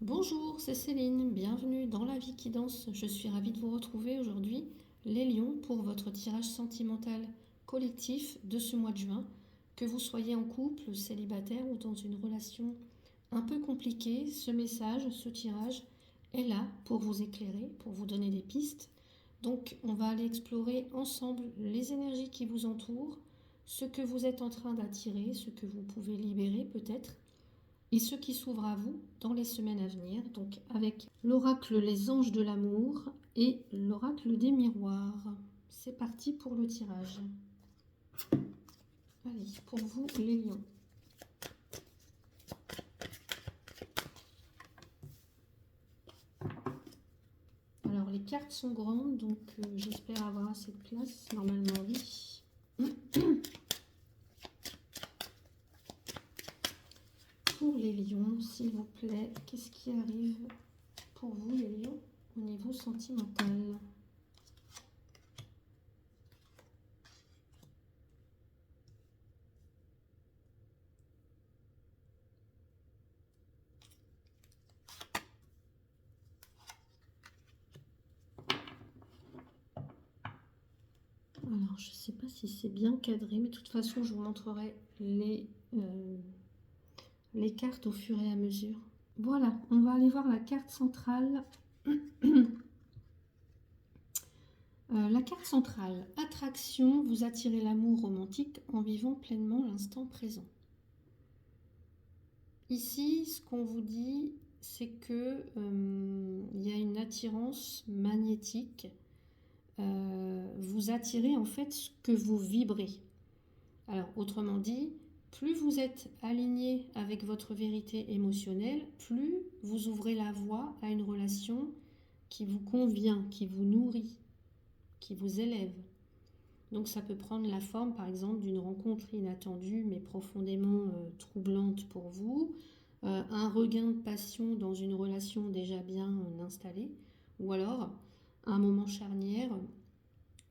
Bonjour, c'est Céline, bienvenue dans La vie qui danse. Je suis ravie de vous retrouver aujourd'hui, les lions, pour votre tirage sentimental collectif de ce mois de juin. Que vous soyez en couple, célibataire ou dans une relation un peu compliquée, ce message, ce tirage est là pour vous éclairer, pour vous donner des pistes. Donc on va aller explorer ensemble les énergies qui vous entourent, ce que vous êtes en train d'attirer, ce que vous pouvez libérer peut-être et ce qui s'ouvre à vous dans les semaines à venir, donc avec l'oracle Les Anges de l'amour et l'oracle des miroirs. C'est parti pour le tirage. Allez, pour vous les lions. Alors les cartes sont grandes, donc j'espère avoir assez de place. Normalement oui. Pour les lions, s'il vous plaît, qu'est-ce qui arrive pour vous les lions au niveau sentimental? Alors, je ne sais pas si c'est bien cadré, mais de toute façon, je vous montrerai les cartes au fur et à mesure. Voilà, on va aller voir la carte centrale. La carte centrale, attraction, vous attirez l'amour romantique en vivant pleinement l'instant présent. Ici, ce qu'on vous dit, c'est que il y a une attirance magnétique. Vous attirez en fait ce que vous vibrez. Alors, autrement dit, plus vous êtes aligné avec votre vérité émotionnelle, plus vous ouvrez la voie à une relation qui vous convient, qui vous nourrit, qui vous élève. Donc ça peut prendre la forme, par exemple, d'une rencontre inattendue mais profondément troublante pour vous, un regain de passion dans une relation déjà bien installée, ou alors un moment charnière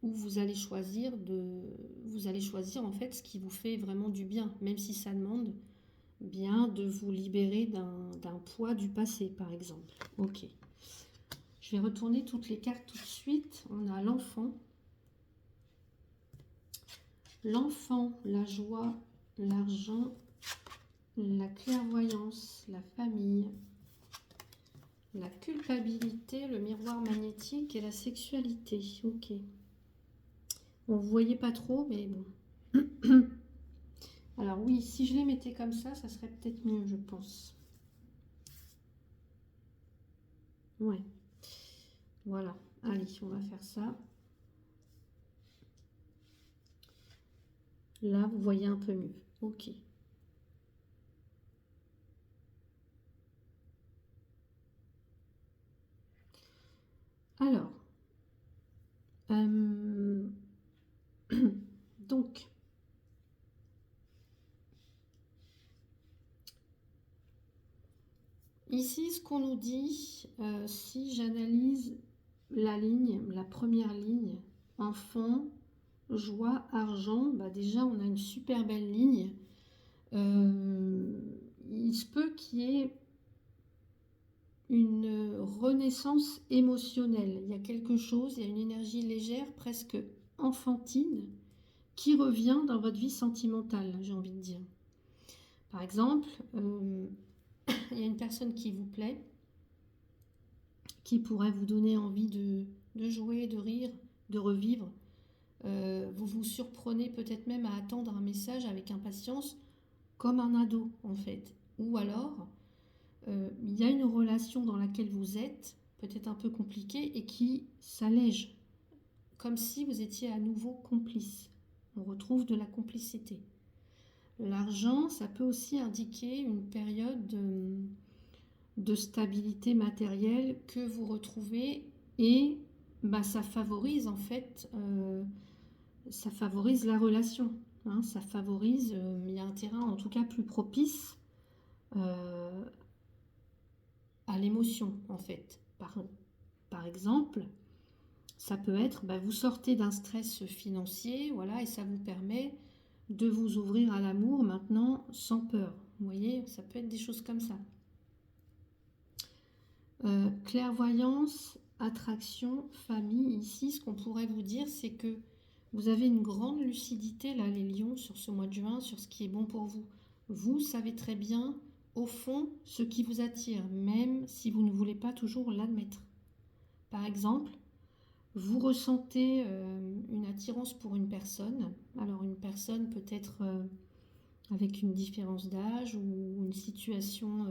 où vous allez choisir en fait ce qui vous fait vraiment du bien, même si ça demande bien de vous libérer d'un poids du passé, par exemple. Ok. Je vais retourner toutes les cartes tout de suite. On a l'enfant. L'enfant, la joie, l'argent, la clairvoyance, la famille, la culpabilité, le miroir magnétique et la sexualité. Ok. Bon, vous voyez pas trop, mais bon. Alors oui, si je les mettais comme ça serait peut-être mieux, je pense. Ouais. Voilà. Allez, on va faire ça. Là, vous voyez un peu mieux. Ok. Alors, donc, ici, ce qu'on nous dit, si j'analyse la ligne, la première ligne, enfant, joie, argent, bah déjà, on a une super belle ligne. Il se peut qu'il y ait une renaissance émotionnelle. Il y a quelque chose, il y a une énergie légère, presque enfantine, qui revient dans votre vie sentimentale, j'ai envie de dire. Par exemple, il y a une personne qui vous plaît, qui pourrait vous donner envie de jouer, de rire, de revivre. Vous vous surprenez peut-être même à attendre un message avec impatience, comme un ado en fait. Ou alors, il y a une relation dans laquelle vous êtes, peut-être un peu compliquée, et qui s'allège, comme si vous étiez à nouveau complice. On retrouve de la complicité. L'argent, ça peut aussi indiquer une période de stabilité matérielle que vous retrouvez, et bah, ça favorise en fait, ça favorise la relation. Hein, ça favorise, il y a un terrain en tout cas plus propice à l'émotion en fait. Par exemple, ça peut être, bah, vous sortez d'un stress financier, voilà, et ça vous permet de vous ouvrir à l'amour maintenant sans peur. Vous voyez, ça peut être des choses comme ça. Clairvoyance, attraction, famille. Ici, ce qu'on pourrait vous dire, c'est que vous avez une grande lucidité, là, les lions, sur ce mois de juin, sur ce qui est bon pour vous. Vous savez très bien, au fond, ce qui vous attire, même si vous ne voulez pas toujours l'admettre. Par exemple, vous ressentez une attirance pour une personne. Alors, une personne peut-être avec une différence d'âge ou une situation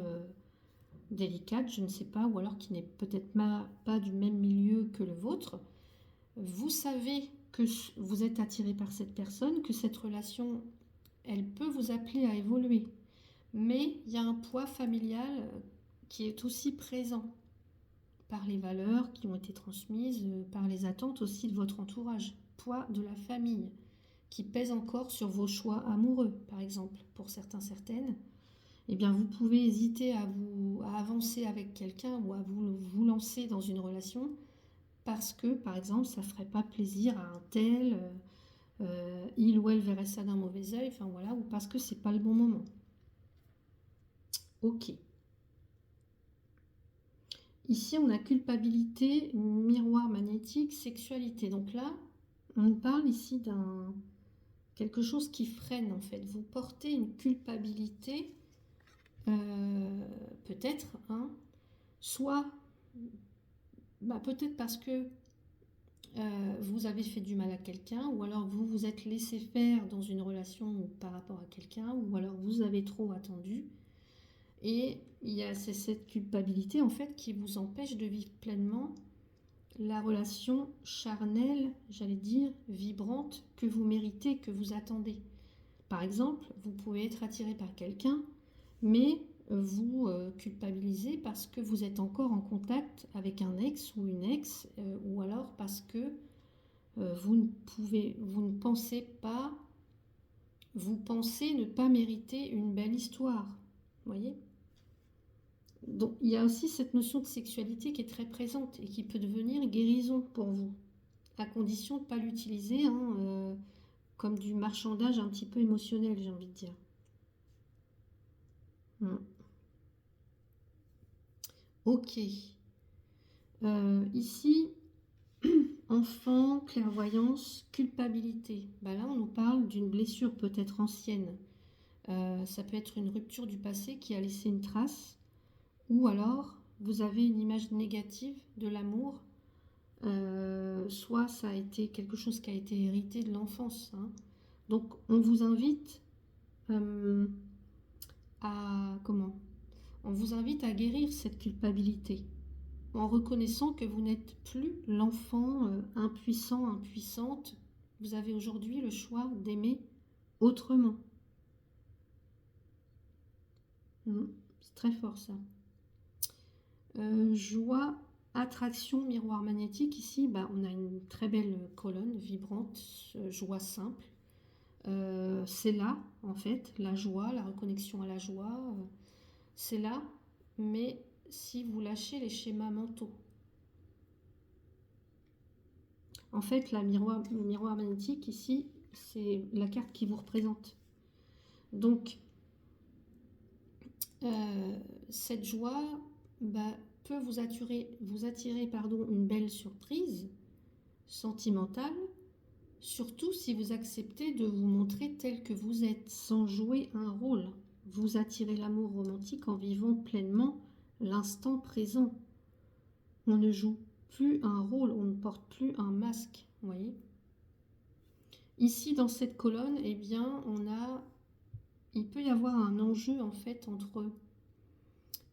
délicate, je ne sais pas, ou alors qui n'est peut-être pas du même milieu que le vôtre. Vous savez que vous êtes attiré par cette personne, que cette relation, elle peut vous appeler à évoluer. Mais il y a un poids familial qui est aussi présent par les valeurs qui ont été transmises, par les attentes aussi de votre entourage. Poids de la famille qui pèse encore sur vos choix amoureux, par exemple, pour certains, certaines. Eh bien, vous pouvez hésiter à avancer avec quelqu'un ou à vous lancer dans une relation parce que, par exemple, ça ne ferait pas plaisir à un tel, il ou elle verrait ça d'un mauvais œil, enfin voilà, ou parce que c'est pas le bon moment. Ok. Ici, on a culpabilité, miroir magnétique, sexualité. Donc là, on parle ici d'un quelque chose qui freine en fait. Vous portez une culpabilité, peut-être, hein, soit peut-être parce que vous avez fait du mal à quelqu'un, ou alors vous vous êtes laissé faire dans une relation par rapport à quelqu'un, ou alors vous avez trop attendu. Et il y a cette culpabilité en fait qui vous empêche de vivre pleinement la relation charnelle, j'allais dire, vibrante, que vous méritez, que vous attendez. Par exemple, vous pouvez être attiré par quelqu'un, mais vous culpabilisez parce que vous êtes encore en contact avec un ex ou une ex, ou alors parce que vous ne pensez pas, vous pensez ne pas mériter une belle histoire. Vous voyez? Donc il y a aussi cette notion de sexualité qui est très présente et qui peut devenir guérison pour vous, à condition de ne pas l'utiliser comme du marchandage un petit peu émotionnel, j'ai envie de dire. Ok. Ici, enfant, clairvoyance, culpabilité. Là, on nous parle d'une blessure peut-être ancienne. Ça peut être une rupture du passé qui a laissé une trace. Ou alors, vous avez une image négative de l'amour. Soit ça a été quelque chose qui a été hérité de l'enfance. Donc, on vous invite on vous invite à guérir cette culpabilité en reconnaissant que vous n'êtes plus l'enfant impuissant, impuissante. Vous avez aujourd'hui le choix d'aimer autrement. C'est très fort ça. Joie, attraction, miroir magnétique. Ici, on a une très belle colonne vibrante, joie simple. C'est là, en fait, la joie, la reconnexion à la joie. C'est là, mais si vous lâchez les schémas mentaux. En fait, le miroir magnétique, ici, c'est la carte qui vous représente. Donc, cette joie peut vous attirer une belle surprise sentimentale, surtout si vous acceptez de vous montrer tel que vous êtes, sans jouer un rôle. Vous attirez l'amour romantique en vivant pleinement l'instant présent. On ne joue plus un rôle, on ne porte plus un masque, vous voyez. Ici, dans cette colonne, eh bien, il peut y avoir un enjeu en fait entre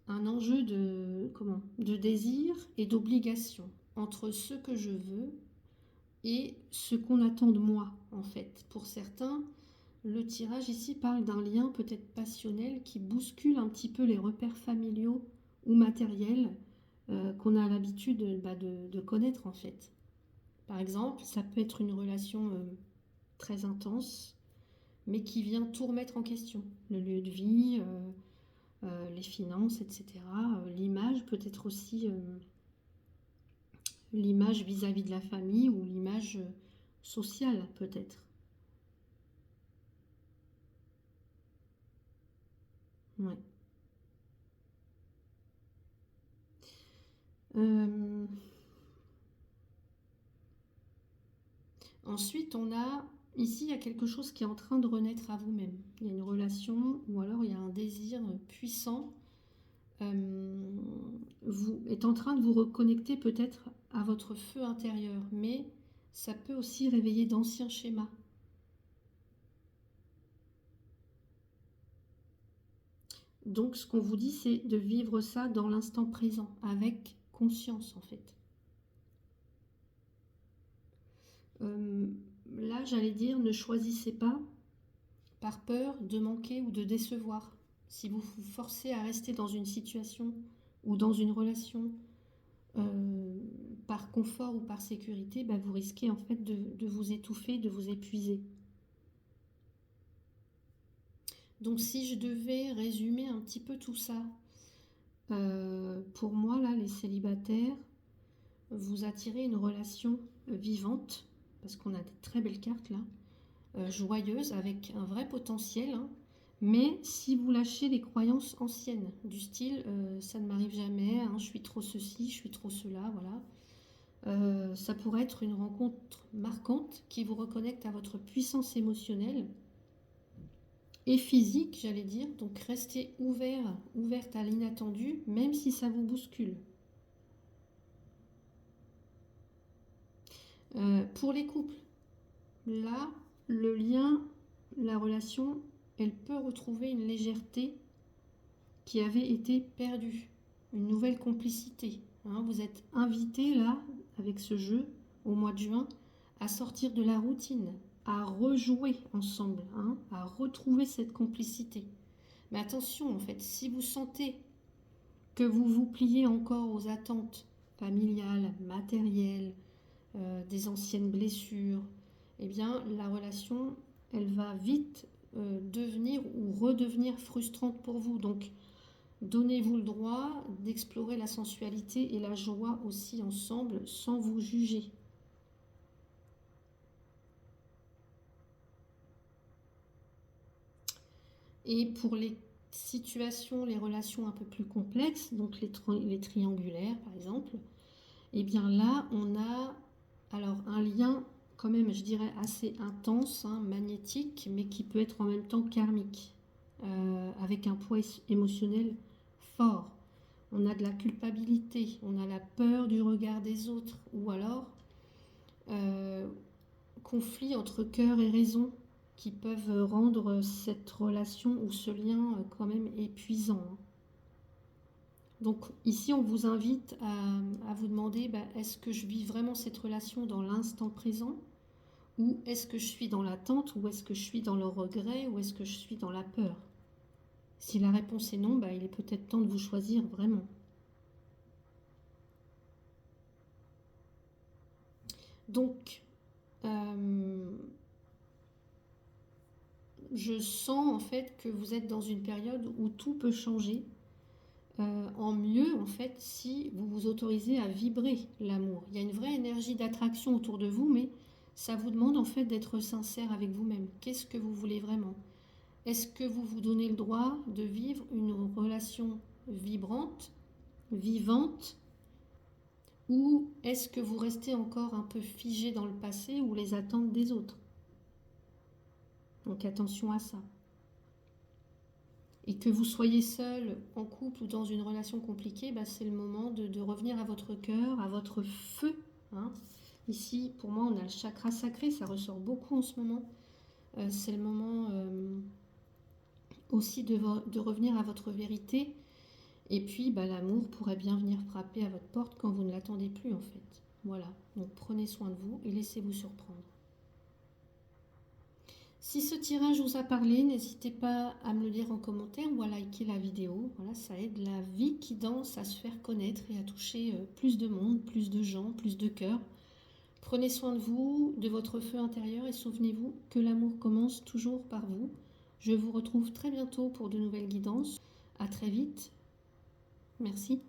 un enjeu de désir et d'obligation, entre ce que je veux et ce qu'on attend de moi en fait. Pour certains, le tirage ici parle d'un lien peut-être passionnel qui bouscule un petit peu les repères familiaux ou matériels qu'on a l'habitude de connaître en fait. Par exemple, ça peut être une relation très intense, mais qui vient tout remettre en question. Le lieu de vie, les finances, etc. L'image peut être aussi l'image vis-à-vis de la famille ou l'image sociale peut-être. Ouais. Euh, Ensuite, on a ici, il y a quelque chose qui est en train de renaître à vous-même. Il y a une relation ou alors il y a un désir puissant. Vous êtes en train de vous reconnecter peut-être à votre feu intérieur, mais ça peut aussi réveiller d'anciens schémas. Donc, ce qu'on vous dit, c'est de vivre ça dans l'instant présent, avec conscience en fait. Là, j'allais dire, ne choisissez pas par peur de manquer ou de décevoir. Si vous vous forcez à rester dans une situation ou dans une relation par confort ou par sécurité, bah, vous risquez en fait de vous étouffer, de vous épuiser. Donc si je devais résumer un petit peu tout ça, pour moi là, les célibataires, vous attirez une relation vivante, parce qu'on a des très belles cartes là, joyeuse, avec un vrai potentiel, hein. Mais si vous lâchez les croyances anciennes, du style ça ne m'arrive jamais, hein, je suis trop ceci, je suis trop cela, voilà. Ça pourrait être une rencontre marquante qui vous reconnecte à votre puissance émotionnelle et physique, j'allais dire. Donc restez ouverte à l'inattendu, même si ça vous bouscule. Pour les couples, là, le lien, la relation, elle peut retrouver une légèreté qui avait été perdue, une nouvelle complicité, hein. Vous êtes invité là, avec ce jeu, au mois de juin, à sortir de la routine, à rejouer ensemble, hein, à retrouver cette complicité. Mais attention, en fait, si vous sentez que vous vous pliez encore aux attentes familiales, matérielles, des anciennes blessures, eh bien la relation, elle va vite devenir ou redevenir frustrante pour vous. Donc donnez-vous le droit d'explorer la sensualité et la joie aussi ensemble sans vous juger. Et pour les situations, les relations un peu plus complexes, donc les triangulaires par exemple, et bien là on a alors un lien quand même, je dirais, assez intense, hein, magnétique, mais qui peut être en même temps karmique, avec un poids émotionnel fort. On a de la culpabilité, on a la peur du regard des autres, ou alors euh, conflit entre cœur et raison qui peuvent rendre cette relation ou ce lien quand même épuisant, hein. Donc ici, on vous invite à vous demander, bah, est-ce que je vis vraiment cette relation dans l'instant présent, ou est-ce que je suis dans l'attente, ou est-ce que je suis dans le regret, ou est-ce que je suis dans la peur? Si la réponse est non, bah, il est peut-être temps de vous choisir vraiment. Donc, je sens en fait que vous êtes dans une période où tout peut changer, en mieux en fait si vous vous autorisez à vibrer l'amour. Il y a une vraie énergie d'attraction autour de vous, mais ça vous demande en fait d'être sincère avec vous-même. Qu'est-ce que vous voulez vraiment? Est-ce que vous vous donnez le droit de vivre une relation vibrante, vivante, ou est-ce que vous restez encore un peu figé dans le passé ou les attentes des autres? Donc attention à ça. Et que vous soyez seul, en couple ou dans une relation compliquée, bah, c'est le moment de revenir à votre cœur, à votre feu, hein. Ici, pour moi, on a le chakra sacré, ça ressort beaucoup en ce moment. C'est le moment aussi de revenir à votre vérité. Et puis, bah, l'amour pourrait bien venir frapper à votre porte quand vous ne l'attendez plus, en fait. Voilà, donc prenez soin de vous et laissez-vous surprendre. Si ce tirage vous a parlé, n'hésitez pas à me le dire en commentaire ou à liker la vidéo. Voilà, ça aide la vie qui danse à se faire connaître et à toucher plus de monde, plus de gens, plus de cœurs. Prenez soin de vous, de votre feu intérieur et souvenez-vous que l'amour commence toujours par vous. Je vous retrouve très bientôt pour de nouvelles guidances. À très vite. Merci.